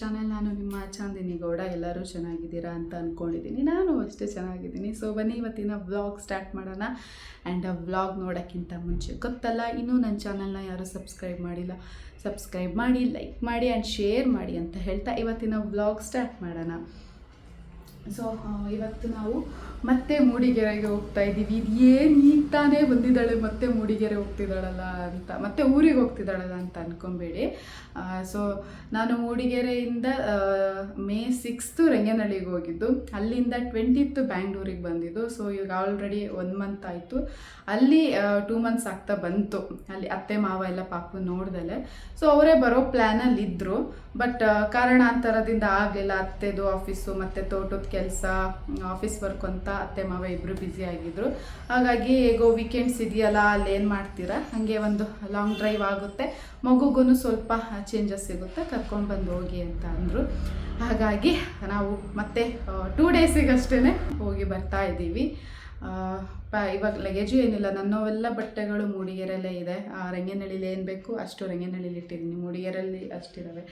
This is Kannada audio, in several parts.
ಚಾನೆಲ್. ನಾನು ನಿಮ್ಮ ಚಾಂದಿನಿ ಗೌಡ. ಎಲ್ಲರೂ ಚೆನ್ನಾಗಿದ್ದೀರಾ ಅಂತ ಅಂದ್ಕೊಂಡಿದ್ದೀನಿ. ನಾನು ಅಷ್ಟೇ ಚೆನ್ನಾಗಿದ್ದೀನಿ. ಸೊ ಬನ್ನಿ ಇವತ್ತಿನ ವ್ಲಾಗ್ ಸ್ಟಾರ್ಟ್ ಮಾಡೋಣ. ಆ್ಯಂಡ್ ಆ ವ್ಲಾಗ್ ನೋಡೋಕ್ಕಿಂತ ಮುಂಚೆ ಗೊತ್ತಲ್ಲ, ಇನ್ನೂ ನನ್ನ ಚಾನಲ್ನ ಯಾರೂ ಸಬ್ಸ್ಕ್ರೈಬ್ ಮಾಡಿಲ್ಲ, ಸಬ್ಸ್ಕ್ರೈಬ್ ಮಾಡಿ, ಲೈಕ್ ಮಾಡಿ ಆ್ಯಂಡ್ ಶೇರ್ ಮಾಡಿ ಅಂತ ಹೇಳ್ತಾ ಇವತ್ತಿನ ವ್ಲಾಗ್ ಸ್ಟಾರ್ಟ್ ಮಾಡೋಣ. ಸೊ ಇವತ್ತು ನಾವು ಮತ್ತೆ ಮೂಡಿಗೆರೆಗೆ ಹೋಗ್ತಾ ಇದ್ದೀವಿ. ಏನು ಈಗ ತಾನೇ ಬಂದಿದ್ದಾಳೆ ಮತ್ತೆ ಮೂಡಿಗೆರೆ ಹೋಗ್ತಿದ್ದಾಳಲ್ಲ ಅಂತ, ಮತ್ತೆ ಊರಿಗೆ ಹೋಗ್ತಿದ್ದಾಳಲ್ಲ ಅಂತ ಅಂದ್ಕೊಬೇಡಿ. ಸೊ ನಾನು ಮೂಡಿಗೆರೆಯಿಂದ May 6th ರಂಗನಹಳ್ಳಿಗೆ ಹೋಗಿದ್ದು, ಅಲ್ಲಿಂದ 20th ಬ್ಯಾಂಗ್ಳೂರಿಗೆ ಬಂದಿದ್ದು. ಸೊ ಈಗ ಆಲ್ರೆಡಿ 1 month ಆಯಿತು. ಅಲ್ಲಿ 2 months ಆಗ್ತಾ ಬಂತು. ಅಲ್ಲಿ ಅತ್ತೆ ಮಾವ ಎಲ್ಲ ಪಾಪು ನೋಡ್ದಲೆ. ಸೊ ಅವರೇ ಬರೋ ಪ್ಲ್ಯಾನಲ್ಲಿ ಇದ್ದರು. ಬಟ್ ಕಾರಣಾಂತರದಿಂದ ಆಗಲಿಲ್ಲ. ಅತ್ತೆದು ಆಫೀಸು ಮತ್ತು ತೋಟದ ಕೆಲಸ, ಆಫೀಸ್ ವರ್ಕ್ ಅಂತ ಅತ್ತೆ ಮಾವ ಇಬ್ಬರು ಬ್ಯುಸಿ ಆಗಿದ್ದರು. ಹಾಗಾಗಿ ಹೇಗೋ ವೀಕೆಂಡ್ಸ್ ಇದೆಯಲ್ಲ, ಅಲ್ಲೇನು ಮಾಡ್ತೀರಾ, ಹಾಗೆ ಒಂದು ಲಾಂಗ್ ಡ್ರೈವ್ ಆಗುತ್ತೆ, ಮಗುಗೂ ಸ್ವಲ್ಪ ಚೇಂಜಸ್ ಸಿಗುತ್ತೆ, ಕರ್ಕೊಂಡು ಬಂದು ಹೋಗಿ ಅಂತ ಅಂದರು. ಹಾಗಾಗಿ ನಾವು ಮತ್ತೆ 2 daysಗಷ್ಟೇ ಹೋಗಿ ಬರ್ತಾ ಇದ್ದೀವಿ. ಇವಾಗ ಲಗೇಜು ಏನಿಲ್ಲ, ನನ್ನವೆಲ್ಲ ಬಟ್ಟೆಗಳು ಮೂಡಿಗೆರೆಯಲ್ಲೇ ಇದೆ. ರಂಗನಹಳ್ಳಿಲಿ ಏನು ಬೇಕು ಅಷ್ಟು ರಂಗನಹಳ್ಳಿಲಿ ಇಟ್ಟಿದ್ದೀನಿ, ಮೂಡಿಗೆರೆಯಲ್ಲಿ ಅಷ್ಟಿದ್ದಾವೆ.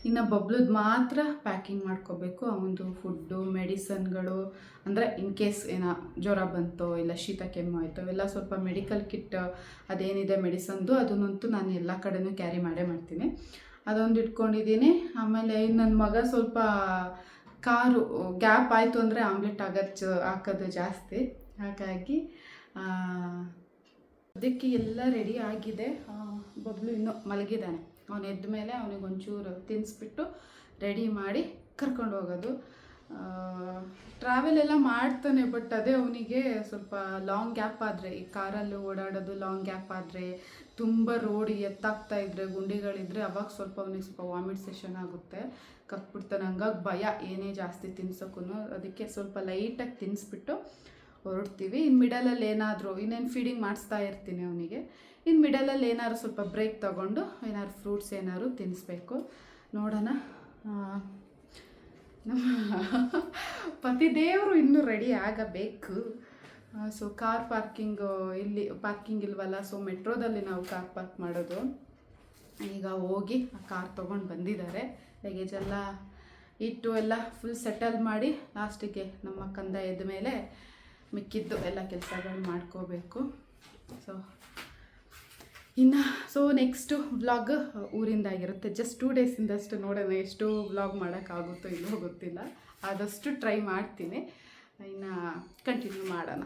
ಇನ್ನು ಬಬ್ಲುದು ಮಾತ್ರ ಪ್ಯಾಕಿಂಗ್ ಮಾಡ್ಕೋಬೇಕು. ಅವನದು ಫುಡ್ಡು, ಮೆಡಿಸನ್ಗಳು, ಅಂದರೆ ಇನ್ ಕೇಸ್ ಏನೋ ಜ್ವರ ಬಂತೋ ಇಲ್ಲ ಶೀತ ಕೆಮ್ಮು ಆಯಿತು, ಅವೆಲ್ಲ ಸ್ವಲ್ಪ ಮೆಡಿಕಲ್ ಕಿಟ್ ಅದೇನಿದೆ ಮೆಡಿಸನ್ದು, ಅದನ್ನಂತೂ ನಾನು ಎಲ್ಲ ಕಡೆನೂ ಕ್ಯಾರಿ ಮಾಡೇ ಮಾಡ್ತೀನಿ. ಅದೊಂದು ಇಟ್ಕೊಂಡಿದ್ದೀನಿ. ಆಮೇಲೆ ನನ್ನ ಮಗ ಸ್ವಲ್ಪ ಕಾರು ಗ್ಯಾಪ್ ಆಯಿತು ಅಂದರೆ ಆಮ್ಲೆಟ್ ಹಾಕೋದು ಜಾಸ್ತಿ. ಹಾಗಾಗಿ ಅದಕ್ಕೆ ಎಲ್ಲ ರೆಡಿ ಆಗಿದೆ. ಬಬ್ಲು ಇನ್ನೂ ಮಲಗಿದ್ದಾನೆ. ಅವನು ಎದ್ದ ಮೇಲೆ ಅವನಿಗೆ ಒಂಚೂರು ತಿನ್ನಿಸ್ಬಿಟ್ಟು ರೆಡಿ ಮಾಡಿ ಕರ್ಕೊಂಡು ಹೋಗೋದು. ಟ್ರಾವೆಲ್ ಎಲ್ಲ ಮಾಡ್ತಾನೆ, ಬಟ್ ಅದೇ ಅವನಿಗೆ ಸ್ವಲ್ಪ ಲಾಂಗ್ ಗ್ಯಾಪ್ ಆದರೆ, ಈ ಕಾರಲ್ಲಿ ಓಡಾಡೋದು ಲಾಂಗ್ ಗ್ಯಾಪ್ ಆದರೆ, ತುಂಬ ರೋಡ್ ಎತ್ತಾಗ್ತಾ ಇದ್ದರೆ, ಗುಂಡಿಗಳಿದ್ರೆ, ಅವಾಗ ಸ್ವಲ್ಪ ಅವನಿಗೆ ಸ್ವಲ್ಪ ವಾಮಿಟ್ ಸೆಷನ್ ಆಗುತ್ತೆ, ಕಕ್ಬಿಡ್ತಾನೆ. ಹಂಗಾಗಿ ಭಯ ಏನೇ ಜಾಸ್ತಿ ತಿನ್ಸೋಕ್ಕೂ. ಅದಕ್ಕೆ ಸ್ವಲ್ಪ ಲೈಟಾಗಿ ತಿನ್ನಿಸ್ಬಿಟ್ಟು ಹೊರಡ್ತೀವಿ. ಇನ್ನು ಮಿಡಲಲ್ಲಿ ಏನಾದರೂ ಇನ್ನೇನು ಫೀಡಿಂಗ್ ಮಾಡಿಸ್ತಾ ಇರ್ತೀನಿ ಅವನಿಗೆ. ಇನ್ನು ಮಿಡಲಲ್ಲಿ ಏನಾದ್ರು ಸ್ವಲ್ಪ ಬ್ರೇಕ್ ತೊಗೊಂಡು ಏನಾದ್ರು ಫ್ರೂಟ್ಸ್ ಏನಾದ್ರು ತಿನ್ನಿಸ್ಬೇಕು. ನೋಡೋಣ. ನಮ್ಮ ಪತಿದೇವರು ಇನ್ನೂ ರೆಡಿ ಆಗಬೇಕು. ಸೊ ಕಾರ್ ಪಾರ್ಕಿಂಗು ಇಲ್ಲಿ ಪಾರ್ಕಿಂಗ್ ಇಲ್ವಲ್ಲ, ಸೊ ಮೆಟ್ರೋದಲ್ಲಿ ನಾವು ಕಾರ್ ಪಾರ್ಕ್ ಮಾಡೋದು. ಈಗ ಹೋಗಿ ಆ ಕಾರ್ ತೊಗೊಂಡು ಬಂದಿದ್ದಾರೆ. ಲಗೇಜೆಲ್ಲ ಇಟ್ಟು ಎಲ್ಲ ಫುಲ್ ಸೆಟಲ್ ಮಾಡಿ ಲಾಸ್ಟಿಗೆ ನಮ್ಮ ಕಂದ ಎದ್ದ ಮೇಲೆ ಮಿಕ್ಕಿದ್ದು ಎಲ್ಲ ಕೆಲಸಗಳು ಮಾಡ್ಕೋಬೇಕು. ಸೊ ನೆಕ್ಸ್ಟು ವ್ಲಾಗ್ ಊರಿಂದಾಗಿರುತ್ತೆ. ಜಸ್ಟ್ 2 daysಯಿಂದಷ್ಟು ನೋಡೋಣ ಎಷ್ಟು ವ್ಲಾಗ್ ಮಾಡೋಕ್ಕಾಗುತ್ತೋ ಇಲ್ಲೋ ಗೊತ್ತಿಲ್ಲ. ಆದಷ್ಟು ಟ್ರೈ ಮಾಡ್ತೀನಿ. ಇನ್ನು ಕಂಟಿನ್ಯೂ ಮಾಡೋಣ.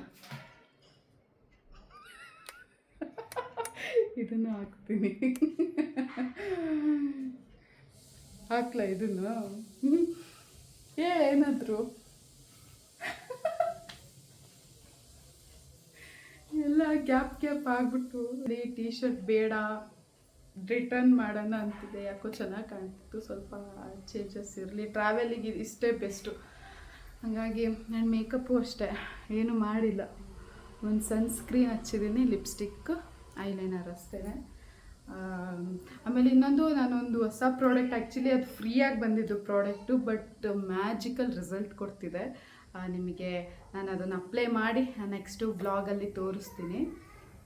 ಇದನ್ನು ಹಾಕ್ತೀನಿ. ಹಾಕ್ಲಾ ಇದನ್ನು? ಏನಾದರೂ ಎಲ್ಲ ಗ್ಯಾಪ್ ಆಗಿಬಿಟ್ಟು ಟೀ ಶರ್ಟ್ ಬೇಡ, ರಿಟರ್ನ್ ಮಾಡೋಣ ಅಂತಿದೆ. ಯಾಕೋ ಚೆನ್ನಾಗಿ ಕಾಣ್ತಿತ್ತು, ಸ್ವಲ್ಪ ಚೇಂಜಸ್ ಇರಲಿ. ಟ್ರಾವೆಲಿಗೆ ಇಷ್ಟೇ ಬೆಸ್ಟು. ಹಾಗಾಗಿ ನಾನು ಮೇಕಪ್ಪು ಅಷ್ಟೇ ಏನೂ ಮಾಡಿಲ್ಲ. ಒಂದು ಸನ್ಸ್ಕ್ರೀನ್ ಹಚ್ಚಿದ್ದೀನಿ, ಲಿಪ್ಸ್ಟಿಕ್, ಐಲೈನರ್ ಅಷ್ಟೇ. ಆಮೇಲೆ ಇನ್ನೊಂದು, ನಾನೊಂದು ಹೊಸ ಪ್ರಾಡಕ್ಟ್, ಆ್ಯಕ್ಚುಲಿ ಅದು ಫ್ರೀಯಾಗಿ ಬಂದಿದ್ದು ಪ್ರಾಡಕ್ಟು, ಬಟ್ ಮ್ಯಾಜಿಕಲ್ ರಿಸಲ್ಟ್ ಕೊಡ್ತಿದೆ. ನಿಮಗೆ ನಾನು ಅದನ್ನು ಅಪ್ಲೈ ಮಾಡಿ ನೆಕ್ಸ್ಟು ಬ್ಲಾಗಲ್ಲಿ ತೋರಿಸ್ತೀನಿ.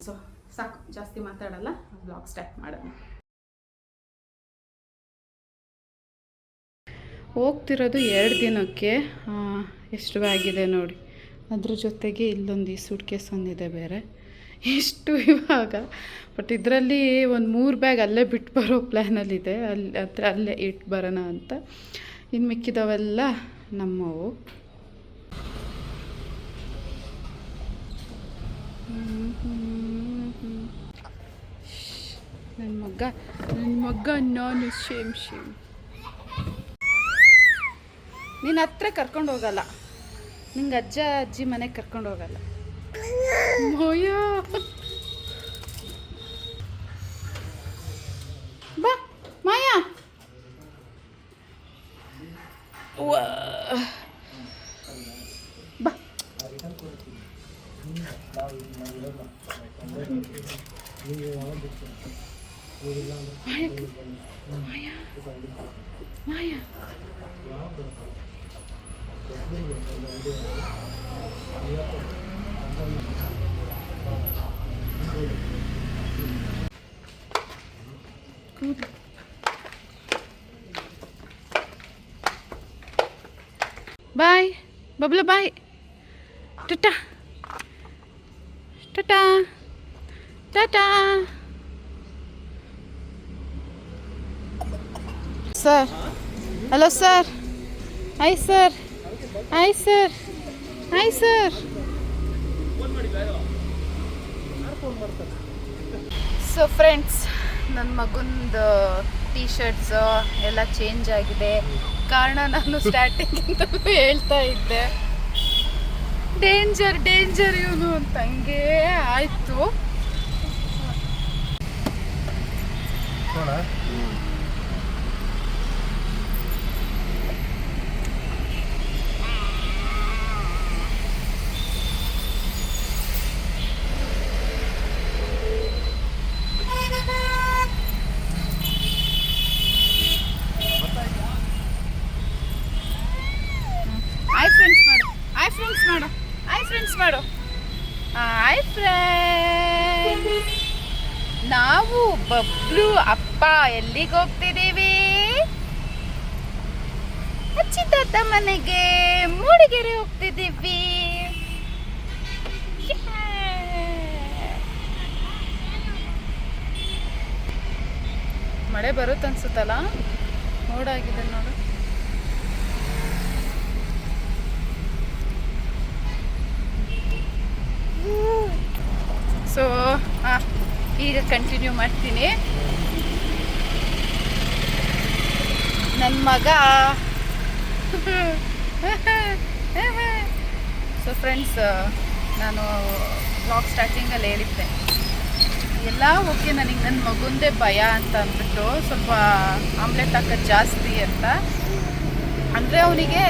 ಸೊ ಸಾಕು, ಜಾಸ್ತಿ ಮಾತಾಡಲ್ಲ, ಬ್ಲಾಗ್ ಸ್ಟಾರ್ಟ್ ಮಾಡೋಣ. ಹೋಗ್ತಿರೋದು 2 ದಿನಕ್ಕೆ. ಎಷ್ಟು ಆಗಿದೆ ನೋಡಿ. ಅದ್ರ ಜೊತೆಗೆ ಇಲ್ಲೊಂದು ಈ ಸೂಟ್ ಕೇಸ್ ಒಂದಿದೆ ಬೇರೆ. ಇಷ್ಟು ಇವಾಗ. ಬಟ್ ಇದರಲ್ಲಿ ಒಂದು 3 ಬ್ಯಾಗ್ ಅಲ್ಲೇ ಬಿಟ್ಟು ಬರೋ ಪ್ಲ್ಯಾನಲ್ಲಿದೆ. ಅಲ್ಲೇ ಇಟ್ಟು ಬರೋಣ ಅಂತ. ಇನ್ನು ಮಿಕ್ಕಿದವೆಲ್ಲ ನಮ್ಮವು. ನನ್ನ ಮಗ ನಾನು ಶೇಮ್. ನೀನು ಹತ್ರ ಕರ್ಕೊಂಡು ಹೋಗಲ್ಲ, ನಿಂಗೆ ಅಜ್ಜ ಅಜ್ಜಿ ಮನೆಗೆ ಕರ್ಕೊಂಡು ಹೋಗಲ್ಲ. ಮೋಯ ಬಾ ಮಾಯಾ. ಬಾ Maya Maya. Bablu bye. Tata tata tata. Sir, hello sir. Hi sir, hi sir, hi sir. So friends, ನನ್ನ ಮಗಂದು ಟೀ ಶರ್ಟ್ಸು ಎಲ್ಲ ಚೇಂಜ್ ಆಗಿದೆ. ಕಾರಣ ನಾನು ಸ್ಟಾರ್ಟಿಂಗಿಂದಲೂ ಹೇಳ್ತಾ ಇದ್ದೆ, ಡೇಂಜರ್ ಡೇಂಜರ್ ಇವನು ಅಂತ. ಹಂಗೆ ಆಯಿತು. ಮಾಡು. ಹಾಯ್ ಫ್ರೆಂಡ್, ನಾವು ಬಬ್ಲು ಅಪ್ಪ ಎಲ್ಲಿಗೆ ಹೋಗ್ತಿದ್ದೀವಿ? ಅಜ್ಜಿ ತಾತ ಮನೆಗೆ, ಮೂಡಿಗೆರೆ ಹೋಗ್ತಿದ್ದೀವಿ. ಮಳೆ ಬರುತ್ತೆ ಅನ್ಸುತ್ತಲ್ಲ, ಮೋಡಾಗಿದೆ ನೋಡು. ಸೊ ಈಗ ಕಂಟಿನ್ಯೂ ಮಾಡ್ತೀನಿ. ನನ್ನ ಮಗ ಸೊ ಫ್ರೆಂಡ್ಸ್, ನಾನು ವ್ಲಾಗ್ ಸ್ಟಾರ್ಟಿಂಗಲ್ಲಿ ಹೇಳಿದ್ದೆ ಎಲ್ಲ ಓಕೆ, ನನಗೆ ನನ್ನ ಮಗುಂದೇ ಭಯ ಅಂತ ಅಂದ್ಬಿಟ್ಟು ಸ್ವಲ್ಪ ಆಮ್ಲೆಟ್ ಹಾಕೋದು ಜಾಸ್ತಿ ಅಂತ. ಅಂದರೆ ಅವನಿಗೆ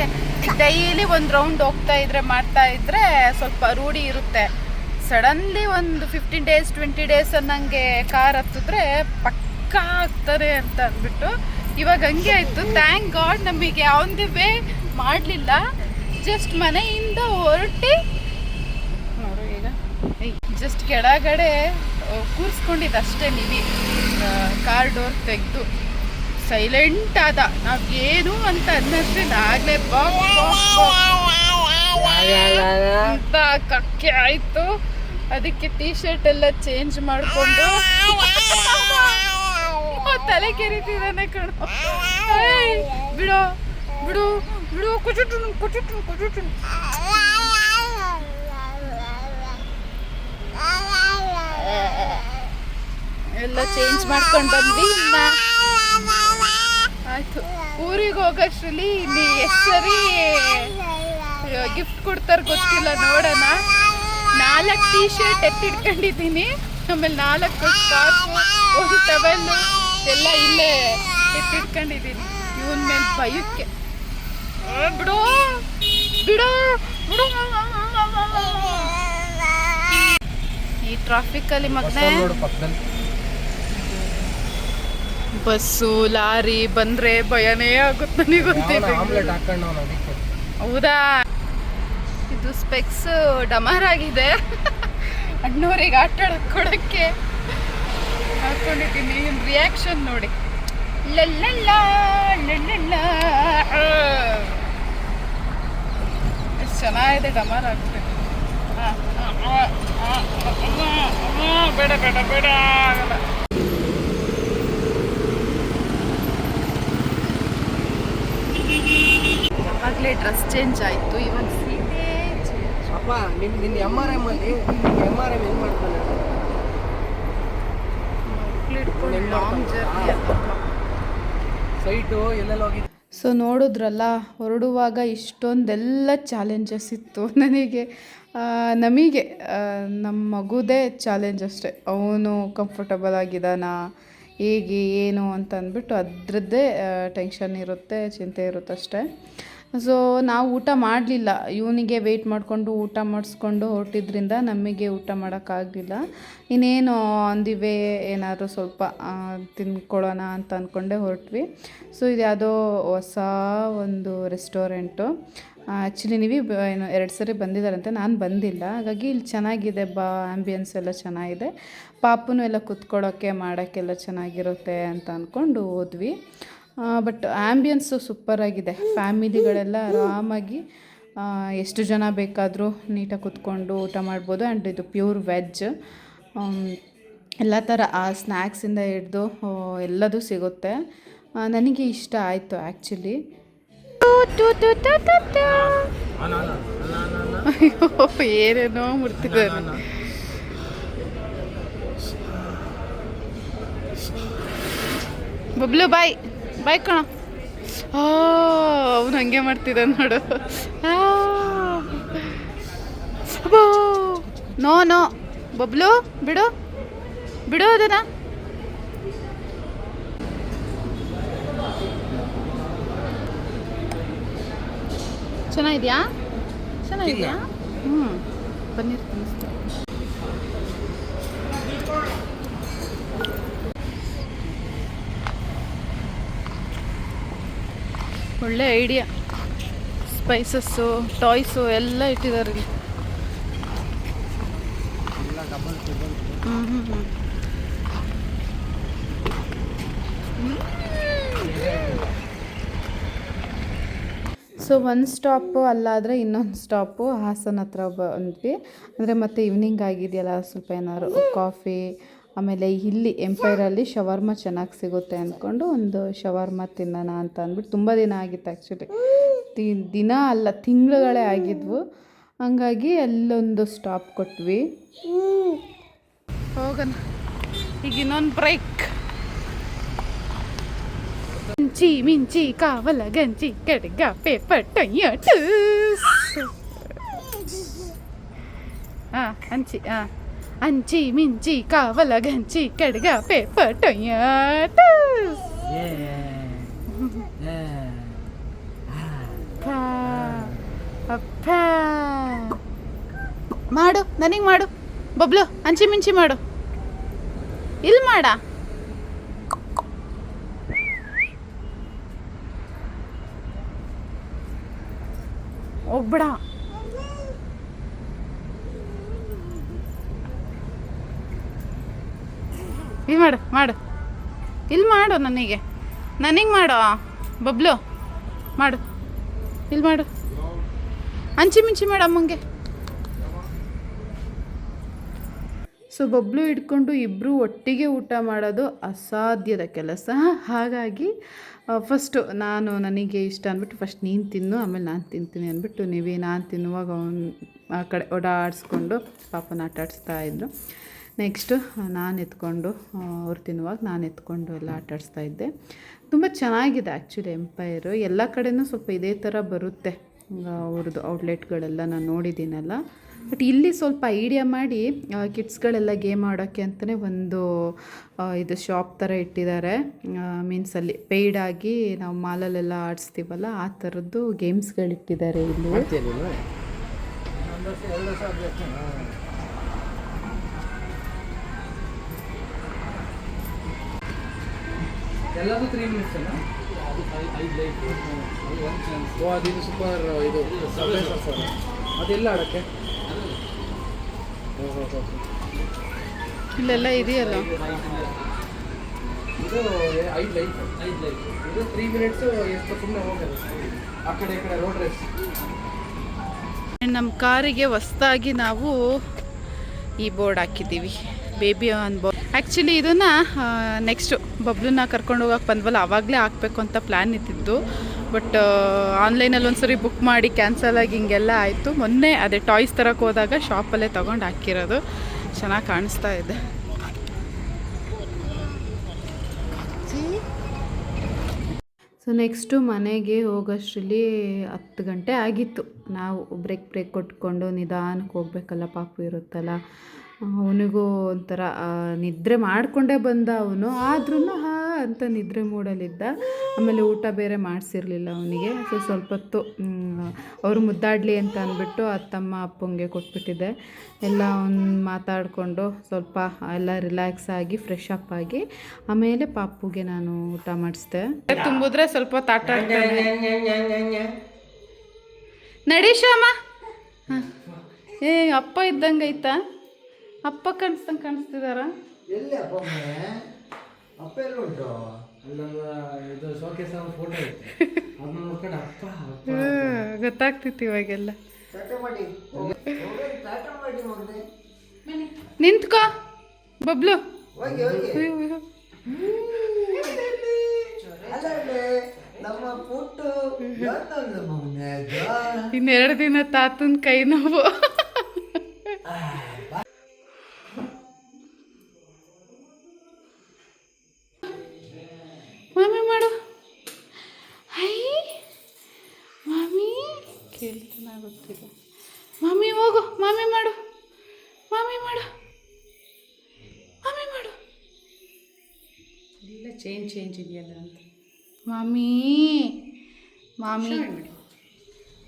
ಡೈಲಿ ಒಂದು ರೌಂಡ್ ಹೋಗ್ತಾ ಇದ್ರೆ ಮಾಡ್ತಾ ಇದ್ರೆ ಸ್ವಲ್ಪ ರೂಢಿ ಇರುತ್ತೆ. ಸಡನ್ಲಿ ಒಂದು 15 days 20 days ಅನ್ನಂಗೆ ಕಾರ್ ಹತ್ತಿದ್ರೆ ಪಕ್ಕಾ ಆಗ್ತಾರೆ ಅಂತ ಅಂದ್ಬಿಟ್ಟು ಇವಾಗ ಹಂಗೆ ಆಯಿತು. ಥ್ಯಾಂಕ್ ಗಾಡ್ ನಮಗೆ ಯಾವುದೇ ವೇ ಮಾಡಲಿಲ್ಲ. ಜಸ್ಟ್ ಮನೆಯಿಂದ ಹೊರಟಿ ನೋಡು, ಈಗ ಜಸ್ಟ್ ಕೆಳಗಡೆ ಕೂರಿಸ್ಕೊಂಡಿದ್ದು ಅಷ್ಟೇ. ನೀವಿ ಕಾರ್ ಡೋರ್ ತೆಗೆದು ಸೈಲೆಂಟ್ ಆದ. ನಾವು ಏನು ಅಂತ ಅನ್ನೋದ್ರಿಂದ ಆಗಲೇ ಅಂತ ಕಕ್ಕೆ ಆಯಿತು. ಅದಕ್ಕೆ ಟೀ ಶರ್ಟ್ ಎಲ್ಲ ಚೇಂಜ್ ಮಾಡಿಕೊಂಡು ತಲೆ ಕೆರಿತಿದ್ದಾನೆ ಕಣೋ. ಬಿಡೋ ಬಿಡು ಬಿಡು, ಕುಚುಟು ಕುಚುಟು ಕುಚುಟು. ಎಲ್ಲ ಚೇಂಜ್ ಮಾಡ್ಕೊಂಡು ಬಂದ್ವಿ. ಆಯ್ತು, ಊರಿಗೆ ಹೋಗೋಷ್ಟ್ರಲ್ಲಿ ಇಲ್ಲಿ ಎಷ್ಟು ಸರಿ ಗಿಫ್ಟ್ ಕೊಡ್ತಾರೆ ಗೊತ್ತಿಲ್ಲ, ನೋಡೋಣ. 4 ಟೀ ಶರ್ಟ್ ಎತ್ತಿಟ್ಕೊಂಡಿದ್ದೀನಿ, ಆಮೇಲೆ 4 ಸ್ಕಾರ್ಫು, ಒಂದು ಟವೆಲ್ಲು ಎಲ್ಲ ಇಲ್ಲೇ ಎತ್ತಿಟ್ಕೊಂಡಿದ್ದೀನಿ. ಇವನ್ ಮೇಲೆ ಭಯಕ್ಕೆ. ಬಿಡು ಬಿಡು ಬಿಡು. ಈ ಟ್ರಾಫಿಕಲ್ಲಿ ಮಗನೇ ಬಸ್ಸು ಲಾರಿ ಬಂದರೆ ಭಯನೇ ಆಗುತ್ತೆ ನನಗಂತೂ. ಹೌದಾ? ಇದು ಸ್ಪೆಕ್ಸ್ ಡಮಾರ್ ಆಗಿದೆ. ಅಣ್ಣವ್ರಿಗೆ ಆಟ ಆಡೋಕ್ಕೆ ಕೊಡೋಕ್ಕೆ ಹಾಕ್ಕೊಂಡಿದ್ದೀನಿ. ರಿಯಾಕ್ಷನ್ ನೋಡಿ. ಲಲ್ಲ ಎಷ್ಟು ಚೆನ್ನಾಗಿದೆ, ಡಮಾರ್ ಆಗುತ್ತೆ. ಬೇಡ ಬೇಡ ಬೇಡ ಆಗಲ್ಲ. ಆಗಲೇ ಡ್ರೆಸ್ ಚೇಂಜ್ ಆಯಿತು. ಇವಾಗ ಸೀಟೇ ಅಪ್ಪ, ನಿನ್ನ MRM ಅಲ್ಲಿ MRM ಏನು ಮಾಡ್ತಾನೆ? ಲಾಂಗ್ ಜರ್ನಿ ಸೈಟು ಎಲ್ಲೆಲ್ಲ ಹೋಗಿದ್ದು. ಸೊ ನೋಡಿದ್ರಲ್ಲ, ಹೊರಡುವಾಗ ಇಷ್ಟೊಂದೆಲ್ಲ ಚಾಲೆಂಜಸ್ ಇತ್ತು ನನಗೆ. ನಮಗೆ ನಮ್ಮ ಮಗುದೇ ಚಾಲೆಂಜ್ ಅಷ್ಟೇ. ಅವನು ಕಂಫರ್ಟಬಲ್ ಆಗಿದ್ದಾನಾ, ಹೇಗೆ ಏನು ಅಂತ ಅಂದ್ಬಿಟ್ಟು ಅದರದ್ದೇ ಟೆನ್ಷನ್ ಇರುತ್ತೆ, ಚಿಂತೆ ಇರುತ್ತೆ ಅಷ್ಟೇ. ಸೊ ನಾವು ಊಟ ಮಾಡಲಿಲ್ಲ, ಇವನಿಗೆ ವೆಯ್ಟ್ ಮಾಡಿಕೊಂಡು ಊಟ ಮಾಡಿಸ್ಕೊಂಡು ಹೊರಟಿದ್ರಿಂದ ನಮಗೆ ಊಟ ಮಾಡೋಕ್ಕಾಗಲಿಲ್ಲ. ಇನ್ನೇನು ಅಂದಿವೆ ಏನಾದರೂ ಸ್ವಲ್ಪ ತಿನ್ಕೊಳ್ಳೋಣ ಅಂತ ಅಂದ್ಕೊಂಡೆ ಹೊರಟ್ವಿ. ಸೊ ಇದು ಯಾವುದೋ ಹೊಸ ಒಂದು ರೆಸ್ಟೋರೆಂಟು. ಆ್ಯಕ್ಚುಲಿ ನೀವು ಏನು 2 ಸರಿ ಬಂದಿದ್ದಾರಂತೆ, ನಾನು ಬಂದಿಲ್ಲ. ಹಾಗಾಗಿ ಇಲ್ಲಿ ಚೆನ್ನಾಗಿದೆ, ಆ್ಯಂಬಿಯನ್ಸ್ ಎಲ್ಲ ಚೆನ್ನಾಗಿದೆ. ಪಾಪುನು ಎಲ್ಲ ಕುತ್ಕೊಳ್ಳೋಕ್ಕೆ ಮಾಡೋಕ್ಕೆಲ್ಲ ಚೆನ್ನಾಗಿರುತ್ತೆ ಅಂತ ಅಂದ್ಕೊಂಡು ಹೋದ್ವಿ. But ambience ಸೂಪರಾಗಿದೆ. ಫ್ಯಾಮಿಲಿಗಳೆಲ್ಲ ಆರಾಮಾಗಿ ಎಷ್ಟು ಜನ ಬೇಕಾದರೂ ನೀಟಾಗಿ ಕೂತ್ಕೊಂಡು ಊಟ ಮಾಡ್ಬೋದು. ಆ್ಯಂಡ್ ಇದು ಪ್ಯೂರ್ ವೆಜ್, ಎಲ್ಲ ಥರ ಸ್ನ್ಯಾಕ್ಸಿಂದ ಹಿಡ್ದು ಎಲ್ಲದೂ ಸಿಗುತ್ತೆ. ನನಗೆ ಇಷ್ಟ ಆಯಿತು ಆ್ಯಕ್ಚುಲಿ. ಏನೇನೋ ಮುಡ್ತಿದ್ದಾರೆ. ಬಬ್ಲು ಬಾಯ್ ಬಾಯ್ ಕಣ. ಅವನು ಹಂಗೆ ಮಾಡ್ತಿದ್ದ ನೋಡು. ನೋ ನೋ ಬಬ್ಲು ಬಿಡು ಬಿಡು ಅದನ್ನ. ಚೆನ್ನಾಗಿದ್ಯಾ ಚೆನ್ನಾಗಿದ್ಯಾ? ಪನ್ನೀರ್ ತಿನ್ನಿಸ್ತಾ. ಒಳ್ಳೆ ಐಡಿಯಾ. ಸ್ಪೈಸಸ್ಸು ಟಾಯ್ಸು ಎಲ್ಲ ಇಟ್ಟಿದ್ದಾರೆ ಇಲ್ಲಿ. ಸೊ ಒಂದು ಸ್ಟಾಪು ಅಲ್ಲಾದರೆ ಇನ್ನೊಂದು ಸ್ಟಾಪು ಹಾಸನ ಹತ್ರ ಬಂದ್ವಿ. ಅಂದರೆ ಮತ್ತೆ ಈವ್ನಿಂಗ್ ಆಗಿದೆಯಲ್ಲ, ಸ್ವಲ್ಪ ಏನಾದ್ರು ಕಾಫಿ, ಆಮೇಲೆ ಇಲ್ಲಿ ಎಂಪೈರಲ್ಲಿ ಶವರ್ಮ ಚೆನ್ನಾಗಿ ಸಿಗುತ್ತೆ ಅಂದ್ಕೊಂಡು ಒಂದು ಶವರ್ಮ ತಿನ್ನೋಣ ಅಂತ ಅಂದ್ಬಿಟ್ಟು. ತುಂಬ ದಿನ ಆಗಿತ್ತು ಆ್ಯಕ್ಚುಲಿ, ದಿನ ಅಲ್ಲ ತಿಂಗಳುಗಳೇ ಆಗಿದ್ವು. ಹಂಗಾಗಿ ಅಲ್ಲೊಂದು ಸ್ಟಾಪ್ ಕೊಟ್ವಿ. ಹೋಗೋಣ ಈಗ ಇನ್ನೊಂದು ಬ್ರೇಕ್. ಮಿಂಚಿ ಮಿಂಚಿ ಕಾವಲ ಗಂಜಿ ಕಡ್ಗ ಪೇಪರ್ ಟೊಯ್ಯಟು. ಅಂಚಿ ಅಂಚಿ ಮಿಂಚಿ ಕಾವಲ ಗಂಜಿ ಕಡ್ಗ ಪೇಪರ್ ಟೊಯ್ಯಟು. ಅಪ್ಪ ಮಾಡು, ನನಗೆ ಮಾಡು ಬಬ್ಲು. ಅಂಚಿ ಮಿಂಚಿ ಮಾಡು. ಇಲ್ಲಿ ಮಾಡ. ಒಬ್ಬಡ ಇಲ್ಲಿ ಮಾಡು ಮಾಡು. ಇಲ್ಲಿ ಮಾಡು, ನನಗೆ ಮಾಡು ಬಬ್ಲು. ಮಾಡು ಇಲ್ಲಿ ಮಾಡು. ಅಂಚಿ ಮಿಂಚಿ ಮಾಡು ಅಮ್ಮಂಗೆ. ಸೊ ಬಬ್ಲು ಹಿಡ್ಕೊಂಡು ಇಬ್ಬರು ಒಟ್ಟಿಗೆ ಊಟ ಮಾಡೋದು ಅಸಾಧ್ಯದ ಕೆಲಸ. ಹಾಗಾಗಿ ಫಸ್ಟು ನನಗೆ ಇಷ್ಟ ಅಂದ್ಬಿಟ್ಟು ಫಸ್ಟ್ ನೀನು ತಿನ್ನು, ಆಮೇಲೆ ನಾನು ತಿಂತೀನಿ ಅಂದ್ಬಿಟ್ಟು ನಾನು ತಿನ್ನುವಾಗ ಅವನು ಆ ಕಡೆ ಓಡಾಡಿಸ್ಕೊಂಡು ಪಾಪನ ಆಟ ಆಡಿಸ್ತಾ ಇದ್ದರು. ನೆಕ್ಸ್ಟು ನಾನು ಎತ್ಕೊಂಡು ಅವ್ರು ತಿನ್ನುವಾಗ ನಾನು ಎತ್ಕೊಂಡು ಎಲ್ಲ ಆಟ ಆಡಿಸ್ತಾ ಇದ್ದೆ. ತುಂಬ ಚೆನ್ನಾಗಿದೆ ಆ್ಯಕ್ಚುಲಿ ಎಂಪೈರು. ಎಲ್ಲ ಕಡೆಯೂ ಸ್ವಲ್ಪ ಇದೇ ಥರ ಬರುತ್ತೆ ಅವ್ರದ್ದು ಔಟ್ಲೆಟ್ಗಳೆಲ್ಲ, ನಾನು ನೋಡಿದ್ದೀನಲ್ಲ. ಬಟ್ ಇಲ್ಲಿ ಸ್ವಲ್ಪ ಐಡಿಯಾ ಮಾಡಿ ಕಿಡ್ಸ್ಗಳೆಲ್ಲ ಗೇಮ್ ಆಡೋಕ್ಕೆ ಅಂತಲೇ ಒಂದು ಇದು ಶಾಪ್ ಥರ ಇಟ್ಟಿದ್ದಾರೆ. ಮೀನ್ಸಲ್ಲಿ ಪೇಯ್ಡಾಗಿ ನಾವು ಮಾಲಲ್ಲೆಲ್ಲ ಆಡಿಸ್ತೀವಲ್ಲ ಆ ಥರದ್ದು ಗೇಮ್ಸ್ಗಳಿಟ್ಟಿದ್ದಾರೆ ಇಲ್ಲಿ. ಎಲ್ಲದು 3 ಮಿನಿಟ್ಸ್ ಅಲ್ಲ, ಅದು 5 ಲೈಫ್. ಅದು ಸೂಪರ್. ಇದು ಅದೆಲ್ಲ ಆಡೋಕ್ಕೆ ಇಲ್ಲೆಲ್ಲ ಇದೆಯಲ್ಲ. ಇದು 5 ಲೈಫ್. ಇದು 3 ಮಿನಿಟ್ಸ್. ಎಷ್ಟು ಸುಮ್ಮನೆ ಹೋಗೋದು ಆ ಕಡೆ ಈ ಕಡೆ ರೋಡ್ ರೇಸ್. ನಮ್ಮ ಕಾರಿಗೆ ಹೊಸ್ದಾಗಿ ನಾವು ಈ ಬೋರ್ಡ್ ಹಾಕಿದ್ದೀವಿ, ಬೇಬಿ ಆನ್ ಬೋರ್ಡ್. ಆ್ಯಕ್ಚುಲಿ ಇದನ್ನು ನೆಕ್ಸ್ಟು ಬಬ್ಲನ್ನ ಕರ್ಕೊಂಡು ಹೋಗೋಕೆ ಬಂದ್ವಲ್ಲ ಆವಾಗಲೇ ಹಾಕಬೇಕು ಅಂತ ಪ್ಲ್ಯಾನ್ ಇದ್ದಿದ್ದು. ಬಟ್ ಆನ್ಲೈನಲ್ಲಿ ಒಂದು ಸರಿ ಬುಕ್ ಮಾಡಿ ಕ್ಯಾನ್ಸಲ್ ಆಗಿ ಹಿಂಗೆಲ್ಲ ಆಯಿತು. ಮೊನ್ನೆ ಅದೇ ಟಾಯ್ಸ್ ತರಕ್ಕೆ ಹೋದಾಗ ಶಾಪಲ್ಲೇ ತೊಗೊಂಡು ಹಾಕಿರೋದು. ಚೆನ್ನಾಗಿ ಕಾಣಿಸ್ತಾ ಇದೆ. ಸೊ ನೆಕ್ಸ್ಟು ಮನೆಗೆ ಹೋಗೋಷ್ಟರಲ್ಲಿ 10 ಗಂಟೆ ಆಗಿತ್ತು. ನಾವು ಬ್ರೇಕ್ ಕೊಟ್ಕೊಂಡು ನಿಧಾನಕ್ಕೆ ಹೋಗ್ಬೇಕಲ್ಲ, ಪಾಪು ಇರುತ್ತಲ್ಲ. ಅವನಿಗೂ ಒಂಥರ ನಿದ್ರೆ ಮಾಡಿಕೊಂಡೇ ಬಂದ ಅವನು. ಆದ್ರೂ ಅಂತ ನಿದ್ರೆ ಮೂಡಲಿದ್ದ. ಆಮೇಲೆ ಊಟ ಬೇರೆ ಮಾಡಿಸಿರಲಿಲ್ಲ ಅವನಿಗೆ. ಸೊ ಸ್ವಲ್ಪ ಹೊತ್ತು ಅವರು ಮುದ್ದಾಡಲಿ ಅಂತ ಅಂದ್ಬಿಟ್ಟು ಅತ್ತಮ್ಮ ಅಪ್ಪಂಗೆ ಕೊಟ್ಬಿಟ್ಟಿದ್ದೆ. ಎಲ್ಲ ಮಾತಾಡಿಕೊಂಡು ಸ್ವಲ್ಪ ಎಲ್ಲ ರಿಲ್ಯಾಕ್ಸ್ ಆಗಿ ಫ್ರೆಶ್ ಅಪ್ ಆಗಿ ಆಮೇಲೆ ಪಾಪುಗೆ ನಾನು ಊಟ ಮಾಡಿಸ್ದೆ. ತುಂಬಿದ್ರೆ ಸ್ವಲ್ಪ ತಾಟ ನಡೀಶಮ್ಮ. ಅಪ್ಪ ಇದ್ದಂಗೆ ಐತಾ? ಅಪ್ಪ ಕಾಣಿಸ್ದಂಗೆ ಕಾಣಿಸ್ತಿದಾರ? ಅಲ್ಲೊಂದು ಇದು ಶೋಕೇಸ್ ಫೋಟೋ ಐತೆ ಅದನ್ನ ನೋಡ್ಕೊಂಡು ಅಪ್ಪ ಅಪ್ಪ ಗೊತ್ತಾಗ್ತಿತ್ತು ಇವಾಗೆಲ್ಲ. ಟಾಟಾ ಮಾಡಿ ಟಾಟಾ ಮಾಡಿ ಮಗನೇ. ನಿಂತ್ಕೋ ಬಬ್ಲು. ಹೋಗಿ ಹೋಗಿ ಅಯ್ಯೋ. ಅಲ್ಲೇ ನಮ್ಮ ಪುಟ್ಟು ಯಾಕಂದ್ರೆ ಮಗನಾಗ 2 ದಿನ ತಾತನ ಕೈ ನೋವು. ಮಾಮಿ ಮಾಡು. ಹೈ ಮಾಮಿ ಕೇಳ್ತಾನ ಗೊತ್ತಿಲ್ಲ. ಮಾಮಿ ಹೋಗು, ಮಾಮಿ ಮಾಡು, ಮಾಮಿ ಮಾಡು, ಮಾಮಿ ಮಾಡು. ಎಲ್ಲ ಚೇಂಜ್ ಇದೆಯಲ್ಲ ಅಂತ. ಮಾಮಿ ಮಾಮಿ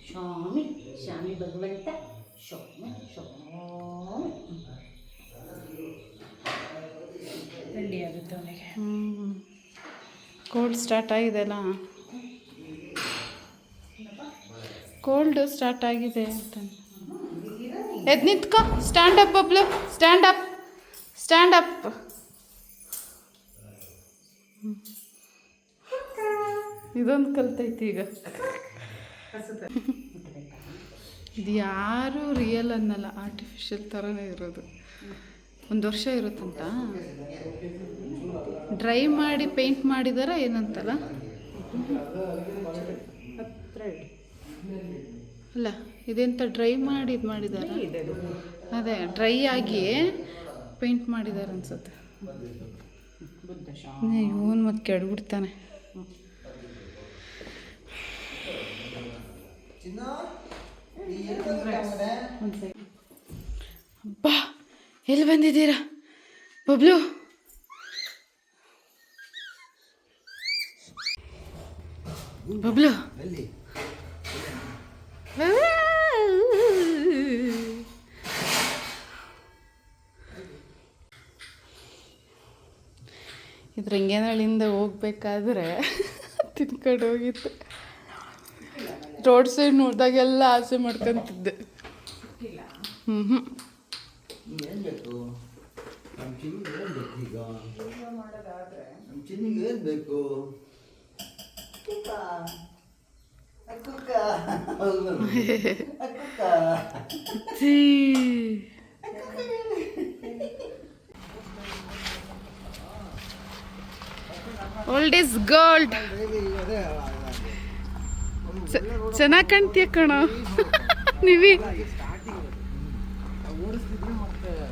ಸ್ವಾಮಿ ಸ್ವಾಮಿ ಭಗವಂತ ಸ್ವಾಮಿ ಸ್ವಾಮಿ ಥಂಡಿ ಆಗುತ್ತೆ ಅವನಿಗೆ. ಕೋಲ್ಡ್ ಸ್ಟಾರ್ಟ್ ಆಗಿದೆಲ್ಲ, ಕೋಲ್ಡ್ ಸ್ಟಾರ್ಟ್ ಆಗಿದೆ ಅಂತ. ಎದ್ದು ನಿಂತ್ಕೋ. Stand up Bablu, stand up, stand up. ಇದೊಂದು ಕಲ್ತೈತಿ ಈಗ. ಇದು ಯಾರು ರಿಯಲ್ ಅನ್ನಲ್ಲ, ಆರ್ಟಿಫಿಷಿಯಲ್ ಥರನೇ ಇರೋದು. 1 ವರ್ಷ ಇರುತ್ತಂತ. ಡ್ರೈ ಮಾಡಿ ಪೇಂಟ್ ಮಾಡಿದಾರ ಏನಂತಲ್ಲ. ಅಲ್ಲ ಇದೆಂತ ಡ್ರೈ ಮಾಡಿ ಇದು ಮಾಡಿದಾರ. ಅದೇ ಡ್ರೈ ಆಗಿ ಪೇಂಟ್ ಮಾಡಿದಾರೆ ಅನ್ಸುತ್ತೆ. ಇವನು ಮತ್ತೆ ಕೆಡ್ಬಿಡ್ತಾನೆ. ಅಬ್ಬಾ ಎಲ್ಲಿ ಬಂದಿದ್ದೀರಾ ಬಬ್ಲು? ಬಬ್ಲು ಇದ್ರ ಹಿಂಗೇನಳ್ಳಿಂದ ಹೋಗ್ಬೇಕಾದ್ರೆ ತಿನ್ಕೊಂಡು ಹೋಗಿತ್ತು. ರೋಡ್ ಸೈಡ್ ನೋಡಿದಾಗೆಲ್ಲ ಆಸೆ ಮಾಡ್ಕೊಂತಿದ್ದೆ. ಏನು ಬೇಕು ನಮ್ಮ ಚಿನ್ನಿಗೆ ಏನು ಬೇಕು ಈಗ? ನಮ್ಮ ಚಿನ್ನಿಗೆ ಏನು ಬೇಕು? ಅಕ್ಕುಕ್ಕ ಅಕ್ಕುಕ್ಕ ಅಕ್ಕುಕ್ಕ ಓಲ್ಡ್ ಇಸ್ ಗೋಲ್ಡ್. ಚೆನ್ನಾಗಿ ಕಾಣ್ತೀಯ ಕಣೋ ನೀವಿ.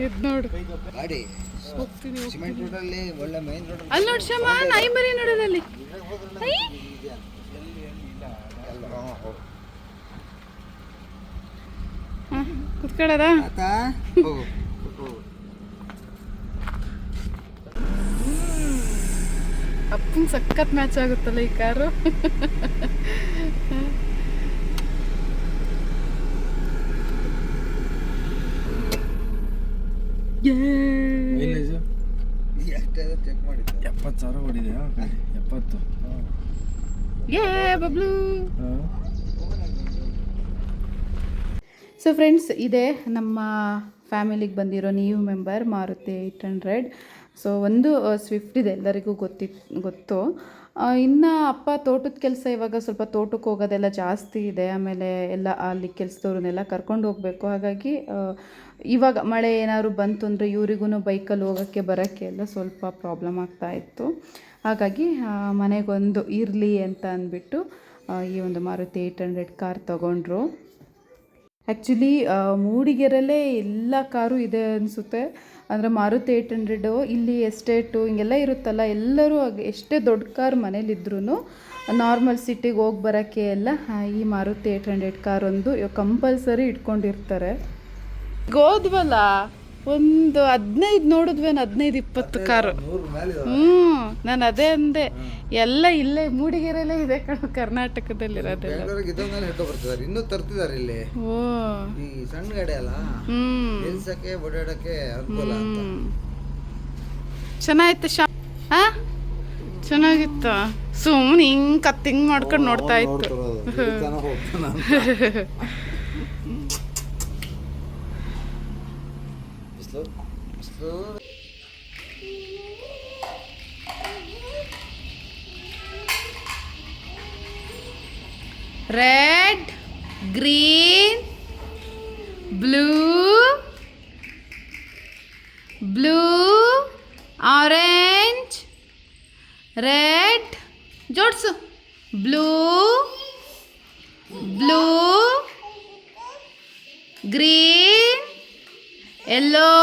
ಇದು ನೋಡು ಗಾಡಿ ಸಿಮೆಂಟ್ ರೋಡಲ್ಲಿ ಒಳ್ಳೆ ಮೈನ್ ರೋಡ್ ಅಲ್ಲಿ ನೋಡಿ ಶಮ, ನಾಯಿ ಮರಿ ನೋಡೋದಲ್ಲಿ. ಕುತ್ಕೊಳ್ಳೋದ? ಅಪ್ಪಂಗೆ ಸಖತ್ ಮ್ಯಾಚ್ ಆಗುತ್ತಲ್ಲ ಈ ಕಾರು. ಚೆಕ್ ಮಾಡಿದ್ದೆ 70,000 ಹೊಡಿದೆಯಾ? 70. ಬಬ್ಲು. ಸೊ ಫ್ರೆಂಡ್ಸ್, ಇದೇ ನಮ್ಮ ಫ್ಯಾಮಿಲಿಗೆ ಬಂದಿರೋ ನ್ಯೂ ಮೆಂಬರ್ ಮಾರುತಿ 800. ಸೊ ಒಂದು ಸ್ವಿಫ್ಟ್ ಇದೆ, ಎಲ್ಲರಿಗೂ ಗೊತ್ತು. ಇನ್ನು ಅಪ್ಪ ತೋಟದ ಕೆಲಸ, ಇವಾಗ ಸ್ವಲ್ಪ ತೋಟಕ್ಕೆ ಹೋಗೋದೆಲ್ಲ ಜಾಸ್ತಿ ಇದೆ. ಆಮೇಲೆ ಎಲ್ಲ ಅಲ್ಲಿ ಕೆಲಸದವ್ರನ್ನೆಲ್ಲ ಕರ್ಕೊಂಡು ಹೋಗಬೇಕು. ಹಾಗಾಗಿ ಇವಾಗ ಮಳೆ ಏನಾದ್ರು ಬಂತು ಅಂದರೆ ಇವರಿಗೂ ಬೈಕಲ್ಲಿ ಹೋಗೋಕ್ಕೆ ಬರೋಕ್ಕೆ ಎಲ್ಲ ಸ್ವಲ್ಪ ಪ್ರಾಬ್ಲಮ್ ಆಗ್ತಾಯಿತ್ತು. ಹಾಗಾಗಿ ಮನೆಗೊಂದು ಇರಲಿ ಅಂತ ಅಂದ್ಬಿಟ್ಟು ಈ ಒಂದು ಮಾರುತಿ 800 ಕಾರ್ ತೊಗೊಂಡ್ರು. ಆ್ಯಕ್ಚುಲಿ ಮೂಡಿಗೆರಲ್ಲೇ ಎಲ್ಲ ಕಾರು ಇದೆ ಅನಿಸುತ್ತೆ. ಅಂದರೆ ಮಾರುತಿ 800 ಇಲ್ಲಿ ಎಸ್ಟೇಟು ಹಿಂಗೆಲ್ಲ ಇರುತ್ತಲ್ಲ, ಎಲ್ಲರೂ ಎಷ್ಟೇ ದೊಡ್ಡ ಕಾರ್ ಮನೇಲಿದ್ರೂ ನಾರ್ಮಲ್ ಸಿಟಿಗೆ ಹೋಗಿ ಬರೋಕ್ಕೆ ಎಲ್ಲ ಈ ಮಾರುತಿ 800 ಕಾರ್ ಒಂದು ಕಂಪಲ್ಸರಿ ಇಟ್ಕೊಂಡಿರ್ತಾರೆ. ಹೋದ್ವಲ್ಲ ಒಂದು 15 ನೋಡಿದ್ವೇನು, 15-20 ಕಾರು. ನಾನು ಅದೇ ಅಂದೆ, ಎಲ್ಲ ಇಲ್ಲೇ ಮೂಡಿಗೆರೆಲ್ಲೇ ಇದೆ ಕಣೋ, ಕರ್ನಾಟಕದಲ್ಲಿರೋದೆಲ್ಲ. ಇನ್ನೂ ತರ್ತಿದ್ದಾರೆ ಇಲ್ಲಿ. ಓ ಈ ಸಣ್ಣ ಗಾಡಿ ಅಲ್ಲ, ನಿಲ್ಸಕ್ಕೆ ಓಡಾಡಕ್ಕೆ ಅನುಕೂಲ ಅಂತ. ಚೆನ್ನಾಗಿತ್ತು ಚೆನ್ನಾಗಿತ್ತ. ಸುಮ್ಮನೆ ಹಿಂಗೆ ಕತ್ತಿಂಗ್ ಮಾಡ್ಕೊಂಡು ನೋಡ್ತಾ ಇತ್ತು. Red, green, blue, orange, red, ಜೋಡಿಸು, blue, green, yellow,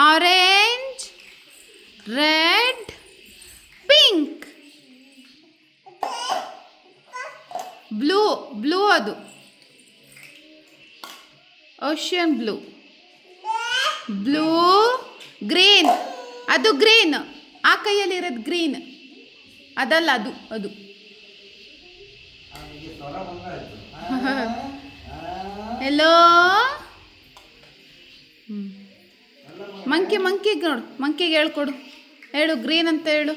orange, red, pink. Blue ಅದು ಓಷಿಯನ್ ಬ್ಲೂ, ಗ್ರೀನ್, ಅದು ಗ್ರೀನ್, ಆ ಕೈಯಲ್ಲಿರೋದು ಗ್ರೀನ್, ಅದಲ್ಲ ಅದು ಎಲ್ಲೋ ಮಂಕಿಗೆ ನೋಡು, ಮಂಕಿಗೆ ಹೇಳ್ಕೊಡು, ಹೇಳು ಗ್ರೀನ್ ಅಂತ ಹೇಳು.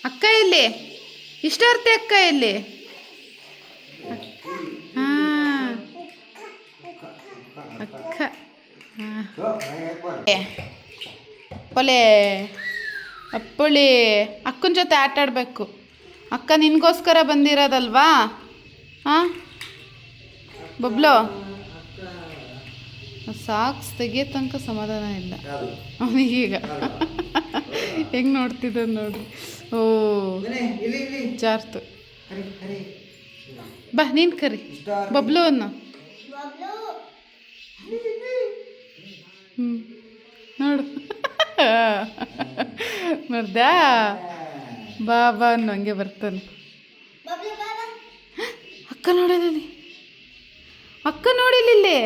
ಅಕ್ಕ ಎಲ್ಲಿ? ಇಷ್ಟಾರ್ತಿ ಅಕ್ಕ ಎಲ್ಲಿ? ಹಾಂ ಅಕ್ಕ ಒಲೆ ಅಪ್ಪುಳಿ ಅಕ್ಕನ ಜೊತೆ ಆಟ ಆಡಬೇಕು. ಅಕ್ಕ ನಿನಗೋಸ್ಕರ ಬಂದಿರೋದಲ್ವಾ? ಹಾಂ ಬಬ್ಲು, ಸಾಕ್ಸ್ ತೆಗಿಯೋ ತನಕ ಸಮಾಧಾನ ಇಲ್ಲ ಅವನಿಗೀಗ. ಹೆಂಗೆ ನೋಡ್ತಿದ್ದ ನೋಡ್ರಿ. ಓ ಜಾರ್ತು. ಬಾ ನೀನು ಕರಿ ಬಬ್ಲು ಅನ್ನು. ನೋಡು ನೋಡ್ದಾ? ಬಾ ಅನ್ನು ಹಂಗೆ ಬರ್ತಾನೆ. ಅಕ್ಕ ನೋಡೋದಲ್ಲಿ, ಅಕ್ಕ ನೋಡಿಲ್ಲಿ.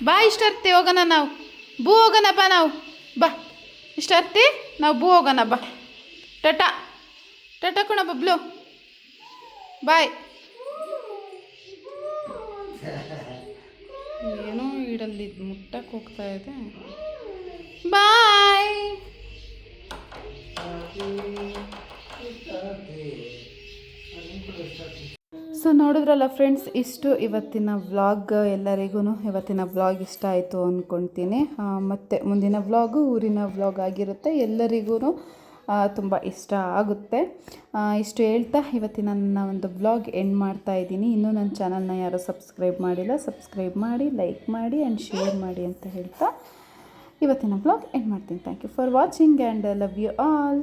ಬಾ ಇಷ್ಟಾರ್ತಿ ಹೋಗೋಣ ನಾವು, ಬೂ ಹೋಗೋಣ ಬಾ ನಾವು, ಬಾ ಇಷ್ಟಾರ್ತಿ ನಾವು ಬೂ ಹೋಗೋಣ ಬಾ. ಟಾಟಾ ಕಣ ಬಬ್ಲು, ಬಾಯ್. ಏನೋ ಇಡಲ್ಲಿ ಮುಟ್ಟಕ್ಕೆ ಹೋಗ್ತಾ ಇದೆ. ಬಾಯ್. ಸೊ ನೋಡಿದ್ರಲ್ಲ ಫ್ರೆಂಡ್ಸ್, ಇಷ್ಟು ಇವತ್ತಿನ ವ್ಲಾಗ್. ಎಲ್ಲರಿಗೂ ಇವತ್ತಿನ ವ್ಲಾಗ್ ಇಷ್ಟ ಆಯಿತು ಅಂದ್ಕೊಳ್ತೀನಿ. ಮತ್ತು ಮುಂದಿನ ವ್ಲಾಗು ಊರಿನ ವ್ಲಾಗ್ ಆಗಿರುತ್ತೆ. ಎಲ್ಲರಿಗೂ ತುಂಬ ಇಷ್ಟ ಆಗುತ್ತೆ. ಇಷ್ಟು ಹೇಳ್ತಾ ಇವತ್ತಿನ ನನ್ನ ಒಂದು ವ್ಲಾಗ್ ಎಂಡ್ ಮಾಡ್ತಾ ಇದ್ದೀನಿ. ಇನ್ನೂ ನನ್ನ ಚಾನಲ್ನ ಯಾರು ಸಬ್ಸ್ಕ್ರೈಬ್ ಮಾಡಿಲ್ಲ, ಸಬ್ಸ್ಕ್ರೈಬ್ ಮಾಡಿ, ಲೈಕ್ ಮಾಡಿ ಆ್ಯಂಡ್ ಶೇರ್ ಮಾಡಿ ಅಂತ ಹೇಳ್ತಾ ಇವತ್ತಿನ ವ್ಲಾಗ್ ಎಂಡ್ ಮಾಡ್ತೀನಿ. Thank you for watching and love you all.